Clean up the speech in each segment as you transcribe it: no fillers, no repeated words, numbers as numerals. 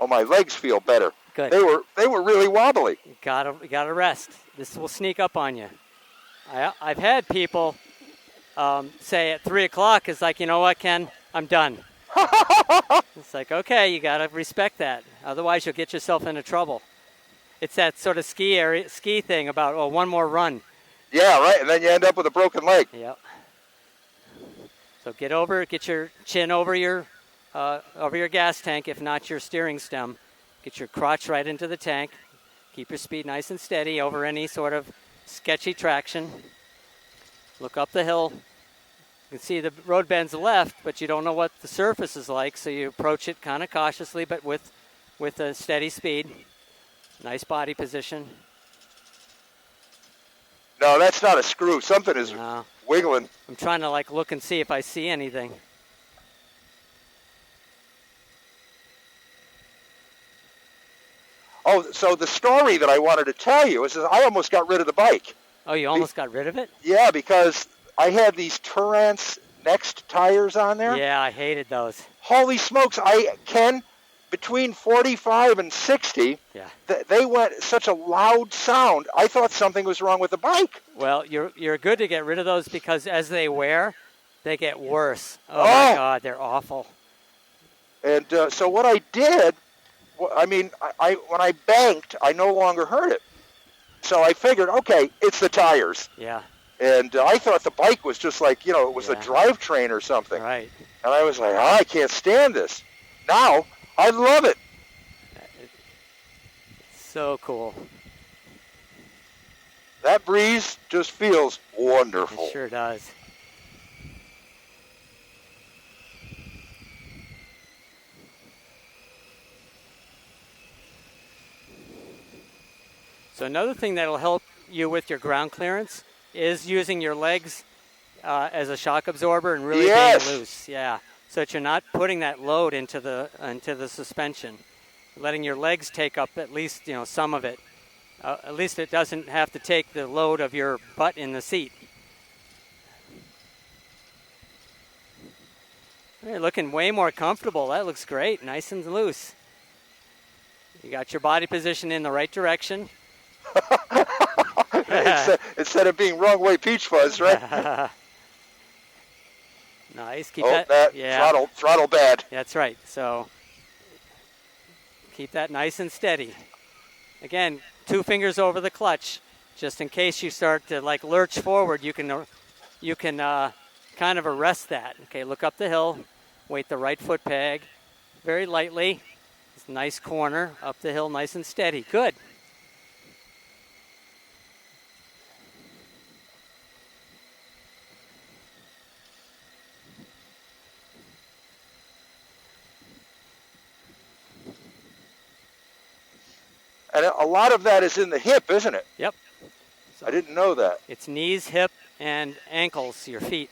Oh, my legs feel better. Good. They were really wobbly. You gotta rest. This will sneak up on you. I've had people say at 3 o'clock, it's like, you know what, Ken, I'm done. It's like, okay, you gotta respect that. Otherwise, you'll get yourself into trouble. It's that sort of ski thing about one more run. Yeah, right. And then you end up with a broken leg. Yep. So get your chin over your gas tank, if not your steering stem. Get your crotch right into the tank. Keep your speed nice and steady over any sort of sketchy traction. Look up the hill. You can see the road bends left, but you don't know what the surface is like, so you approach it kind of cautiously, but with a steady speed. Nice body position. No, that's not a screw. Something is wiggling. I'm trying to look and see if I see anything. Oh, so the story that I wanted to tell you is that I almost got rid of the bike. Oh, you almost got rid of it? Yeah, because I had these Turance Next tires on there. Yeah, I hated those. Holy smokes, between 45 and 60, they went such a loud sound, I thought something was wrong with the bike. Well, you're good to get rid of those because as they wear, they get worse. Oh my God, they're awful. And so what I did, I mean, when I banked, I no longer heard it. So I figured, okay, it's the tires. Yeah. And I thought the bike was just like, it was a drivetrain or something. Right. And I was like, I can't stand this. Now, I love it. So cool. That breeze just feels wonderful. It sure does. So another thing that'll help you with your ground clearance is using your legs as a shock absorber and really being loose. Yeah. So that you're not putting that load into the suspension. Letting your legs take up at least, some of it. At least it doesn't have to take the load of your butt in the seat. You're looking way more comfortable. That looks great. Nice and loose. You got your body position in the right direction. Instead of being wrong way peach fuzz, right? Nice. Keep that. Yeah. Throttle bad. That's right. So keep that nice and steady. Again, 2 fingers over the clutch, just in case you start to lurch forward. You can kind of arrest that. Okay, look up the hill, weight the right foot peg, very lightly. It's a nice corner up the hill, nice and steady. Good. And a lot of that is in the hip, isn't it? Yep. So I didn't know that. It's knees, hip, and ankles, your feet.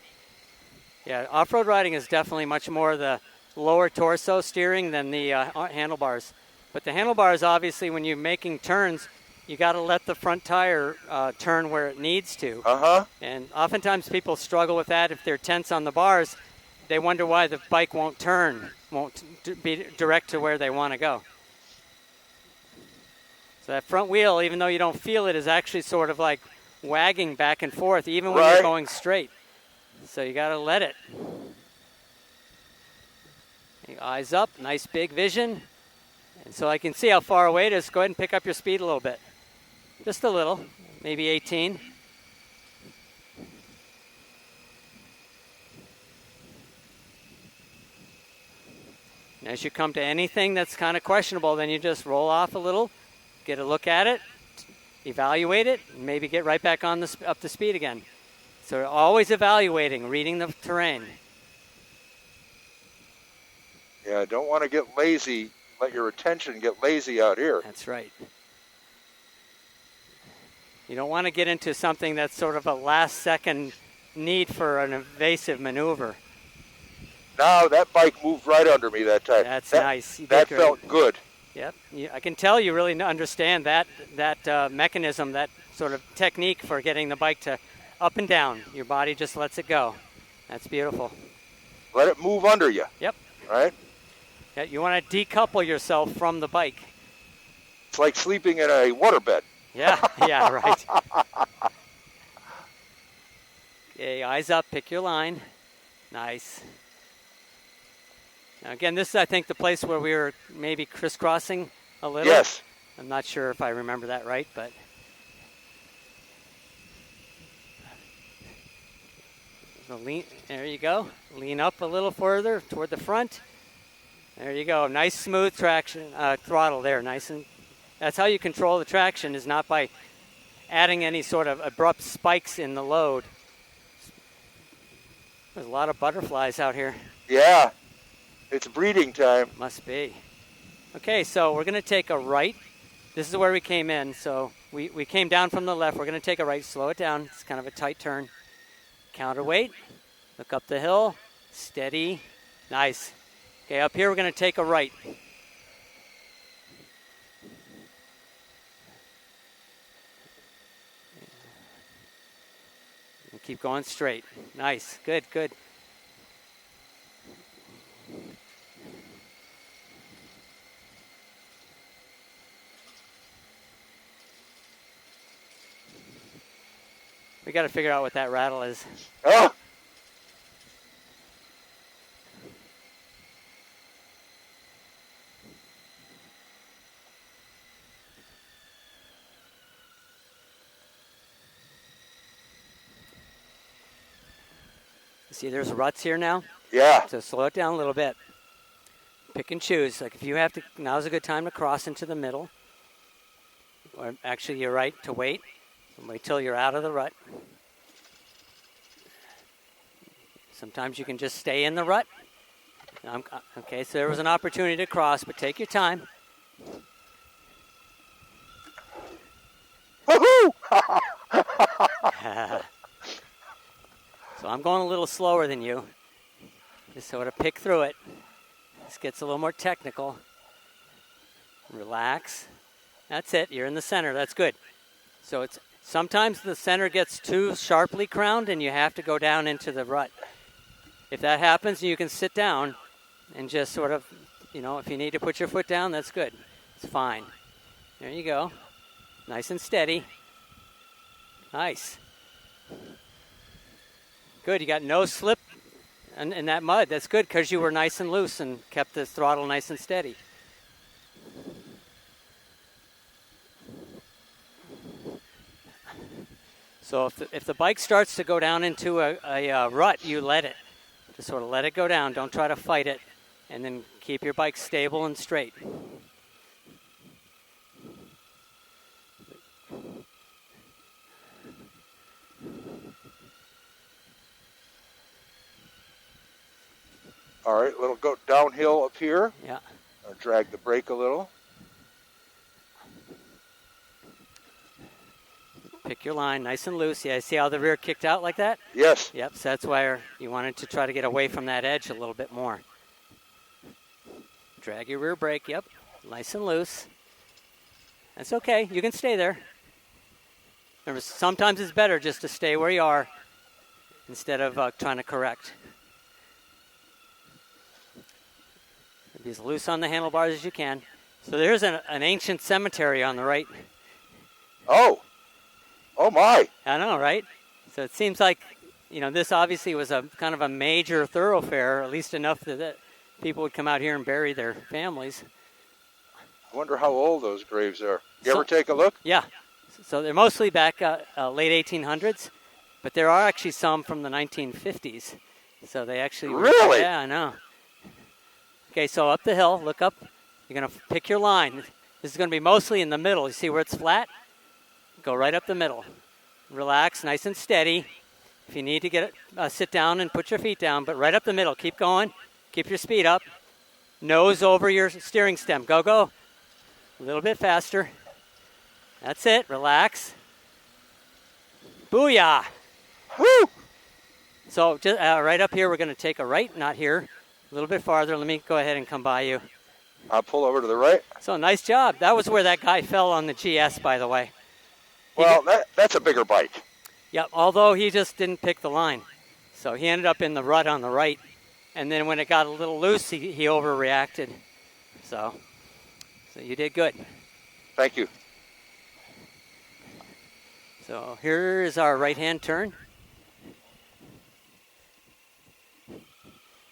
Yeah, off-road riding is definitely much more the lower torso steering than the handlebars. But the handlebars, obviously, when you're making turns, you got to let the front tire turn where it needs to. Uh-huh. And oftentimes people struggle with that. If they're tense on the bars, they wonder why the bike won't turn, won't be direct to where they want to go. So that front wheel, even though you don't feel it, is actually sort of like wagging back and forth, even when you're going straight. So you got to let it. Eyes up, nice big vision. And so I can see how far away it is. Go ahead and pick up your speed a little bit. Just a little, maybe 18. And as you come to anything that's kind of questionable, then you just roll off a little, get a look at it, evaluate it, and maybe get right back on up to speed again. So always evaluating, reading the terrain. Yeah, don't want to get lazy, let your attention get lazy out here. That's right. You don't want to get into something that's sort of a last-second need for an evasive maneuver. No, that bike moved right under me that time. That's nice. That felt good. Yep. I can tell you really understand that mechanism, that sort of technique for getting the bike to up and down. Your body just lets it go. That's beautiful. Let it move under you. Yep. Right? Yeah, you want to decouple yourself from the bike. It's like sleeping in a waterbed. Yeah, yeah, right. Okay, eyes up, pick your line. Nice. Now again, this is, I think, the place where we were maybe crisscrossing a little. Yes. I'm not sure if I remember that right, but. So lean, there you go. Lean up a little further toward the front. There you go. Nice smooth traction, throttle there. Nice, and that's how you control the traction, is not by adding any sort of abrupt spikes in the load. There's a lot of butterflies out here. Yeah, it's breeding time. Must be. Okay, so we're going to take a right. This is where we came in. So we came down from the left. We're going to take a right. Slow it down. It's kind of a tight turn. Counterweight. Look up the hill. Steady. Nice. Okay, up here we're going to take a right. And keep going straight. Nice. Good, good. We got to figure out what that rattle is. Oh. See, there's ruts here now. Yeah. So slow it down a little bit. Pick and choose. Like if you have to, now's a good time to cross into the middle. Or actually, you're right to wait. Wait till you're out of the rut. Sometimes you can just stay in the rut. Okay, so there was an opportunity to cross, but take your time. Woohoo! So I'm going a little slower than you. Just sort of pick through it. This gets a little more technical. Relax. That's it. You're in the center. That's good. So it's sometimes the center gets too sharply crowned and you have to go down into the rut. If that happens, you can sit down and just sort of, if you need to put your foot down, that's good. It's fine. There you go. Nice and steady. Nice. Good. You got no slip in that mud. That's good because you were nice and loose and kept the throttle nice and steady. So if the bike starts to go down into a rut, you let it. Just sort of let it go down. Don't try to fight it. And then keep your bike stable and straight. All right, little go downhill up here. Yeah. I'll drag the brake a little. Pick your line nice and loose. Yeah, see how the rear kicked out like that? Yes. Yep, so that's why you wanted to try to get away from that edge a little bit more. Drag your rear brake, yep, nice and loose. That's okay, you can stay there. Remember, sometimes it's better just to stay where you are instead of trying to correct. Be as loose on the handlebars as you can. So there's an ancient cemetery on the right. Oh my. I know, right? So it seems like, this obviously was a kind of a major thoroughfare, at least enough that people would come out here and bury their families. I wonder how old those graves are. You ever take a look? Yeah. So they're mostly back late 1800s, but there are actually some from the 1950s. So they actually... Really? Yeah, I know. Okay, so up the hill, look up. You're going to pick your line. This is going to be mostly in the middle. You see where it's flat? Go right up the middle. Relax, nice and steady. If you need to sit down and put your feet down, but right up the middle. Keep going. Keep your speed up. Nose over your steering stem. Go, go. A little bit faster. That's it. Relax. Booyah. Woo! So just right up here, we're going to take a right, not here. A little bit farther. Let me go ahead and come by you. I'll pull over to the right. So nice job. That was where that guy fell on the GS, by the way. Well, that's a bigger bike. Yeah, although he just didn't pick the line. So he ended up in the rut on the right. And then when it got a little loose, he overreacted. So you did good. Thank you. So here is our right-hand turn.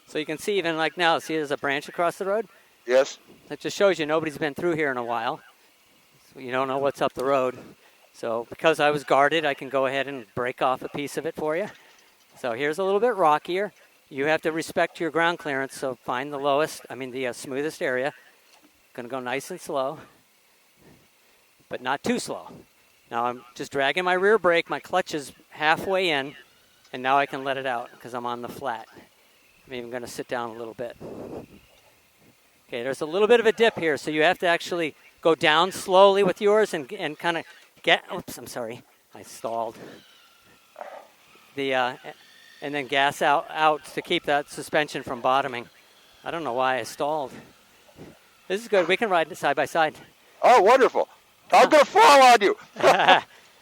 So you can see even like now, see there's a branch across the road? Yes. That just shows you nobody's been through here in a while. So you don't know what's up the road. So because I was guarded, I can go ahead and break off a piece of it for you. So here's a little bit rockier. You have to respect your ground clearance, so find the smoothest area. Gonna go nice and slow, but not too slow. Now I'm just dragging my rear brake, my clutch is halfway in, and now I can let it out because I'm on the flat. I'm even gonna sit down a little bit. Okay, there's a little bit of a dip here, so you have to actually go down slowly with yours and kind of oops, I'm sorry, I stalled. And then gas out to keep that suspension from bottoming. I don't know why I stalled. This is good. We can ride side by side. Oh, wonderful. I'm going to fall on you.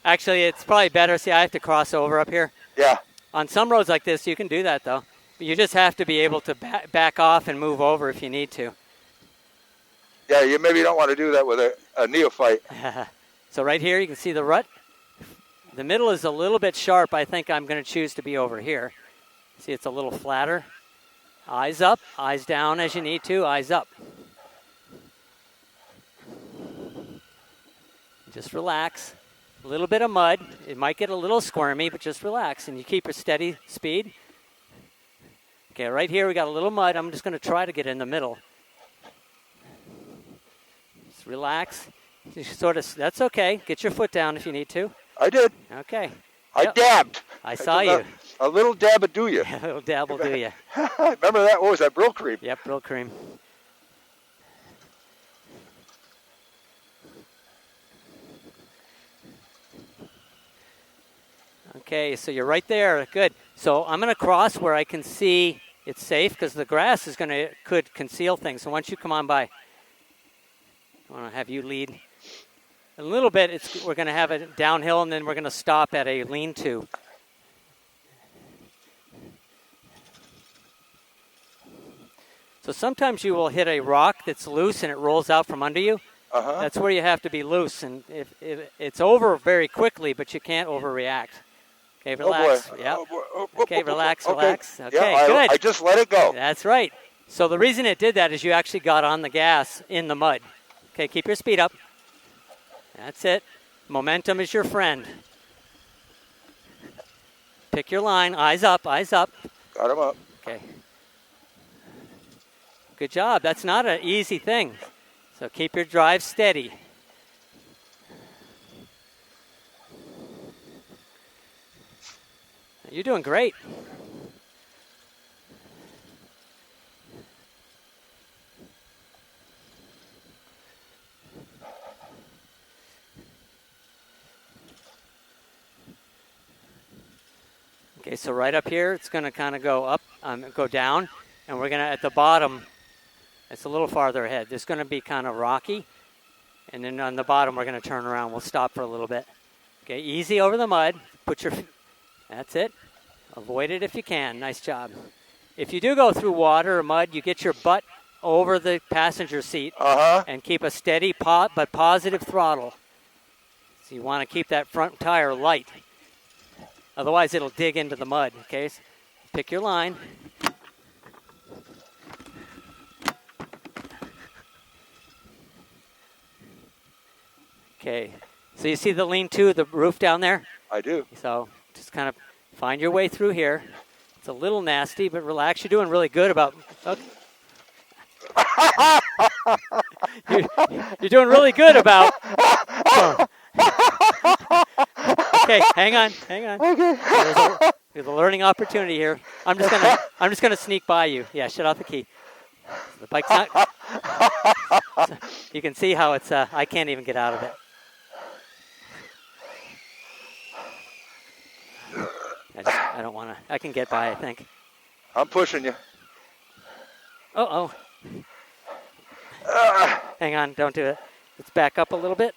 Actually, it's probably better. See, I have to cross over up here. Yeah. On some roads like this, you can do that, though. But you just have to be able to back off and move over if you need to. Yeah, you maybe don't want to do that with a neophyte. So right here, you can see the rut. The middle is a little bit sharp. I think I'm going to choose to be over here. See, it's a little flatter. Eyes up, eyes down as you need to, eyes up. Just relax. A little bit of mud. It might get a little squirmy, but just relax. And you keep a steady speed. Okay, right here we got a little mud. I'm just going to try to get in the middle. Just relax. That's okay. Get your foot down if you need to. I did. Okay. I dabbed. I saw you. A little dab will do you. A little dab will do you. Remember that? What was that? Brill cream. Yep, Brill cream. Okay, so you're right there. Good. So I'm going to cross where I can see it's safe because the grass could conceal things. So once you come on by, I want to have you lead. A little bit, we're going to have it downhill, and then we're going to stop at a lean-to. So sometimes you will hit a rock that's loose and it rolls out from under you. Uh-huh. That's where you have to be loose, and if it's over very quickly, but you can't overreact. Okay, relax. Oh boy. Yep. Oh, Okay, relax, okay. relax. Okay, yeah, good. I just let it go. That's right. So the reason it did that is you actually got on the gas in the mud. Okay, keep your speed up. That's it. Momentum is your friend. Pick your line. Eyes up, eyes up. Got him up. Okay. Good job. That's not an easy thing. So keep your drive steady. You're doing great. Okay, so right up here, it's going to kind of go up, go down, and we're going to, at the bottom, it's a little farther ahead. It's going to be kind of rocky, and then on the bottom, we're going to turn around. We'll stop for a little bit. Okay, easy over the mud. That's it. Avoid it if you can. Nice job. If you do go through water or mud, you get your butt over the passenger seat and keep a steady but positive throttle. So you want to keep that front tire light. Otherwise, it'll dig into the mud, okay? So pick your line. Okay, so you see the lean-to, the roof down there? I do. So just kind of find your way through here. It's a little nasty, but relax. You're doing really good about... Okay. You're doing really good about... Okay, hang on. Okay. There's a learning opportunity here. I'm just gonna sneak by you. Yeah, shut off the key. The bike's not. So you can see how it's. I can't even get out of it. I don't want to. I can get by, I think. I'm pushing you. Oh. Hang on, don't do it. Let's back up a little bit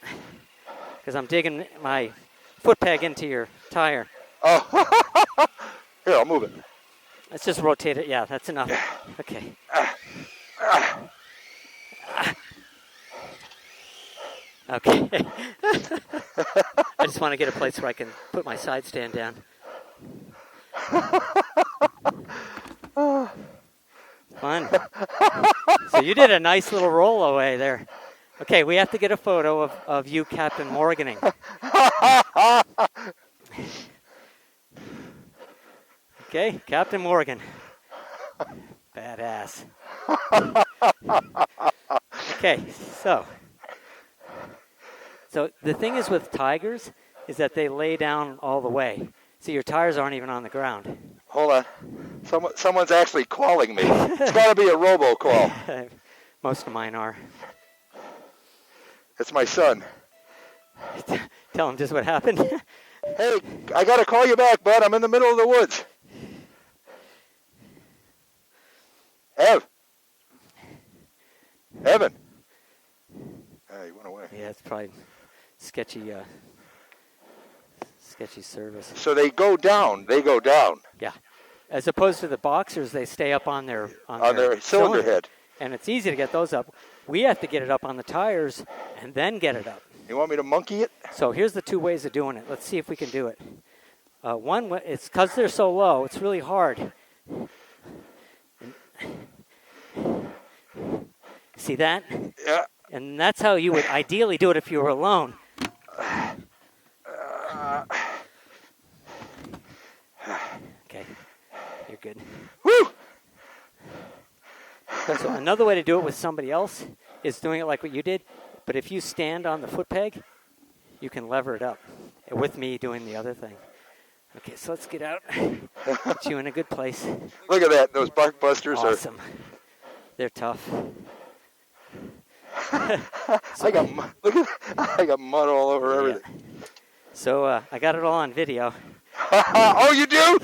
because I'm digging my foot peg into your tire. Oh, here, I'll move it. Let's just rotate it. Yeah, that's enough. Okay. Okay. I just want to get a place where I can put my side stand down. Fun. So you did a nice little roll away there. Okay, we have to get a photo of you Captain Morganing. Okay, Captain Morgan. Badass. Okay, so the thing is with tigers is that they lay down all the way. So your tires aren't even on the ground. Hold on. Someone's actually calling me. It's got to be a robocall. Most of mine are. It's my son. Tell him just what happened. Hey, I got to call you back, bud. I'm in the middle of the woods. Evan. He went away. Yeah, it's probably sketchy service. So they go down. Yeah. As opposed to the boxers, they stay up on their cylinder head. And it's easy to get those up. We have to get it up on the tires and then get it up. You want me to monkey it? So here's the two ways of doing it. Let's see if we can do it. One, it's because they're so low, it's really hard. See that? Yeah. And that's how you would ideally do it if you were alone. Okay, you're good. Woo! So another way to do it with somebody else is doing it like what you did, but if you stand on the foot peg, you can lever it up. With me doing the other thing. Okay, so let's get out. Get you in a good place. Look at that. Those bark busters awesome. They're tough. I got mud all over everything. So I got it all on video. Oh, you do?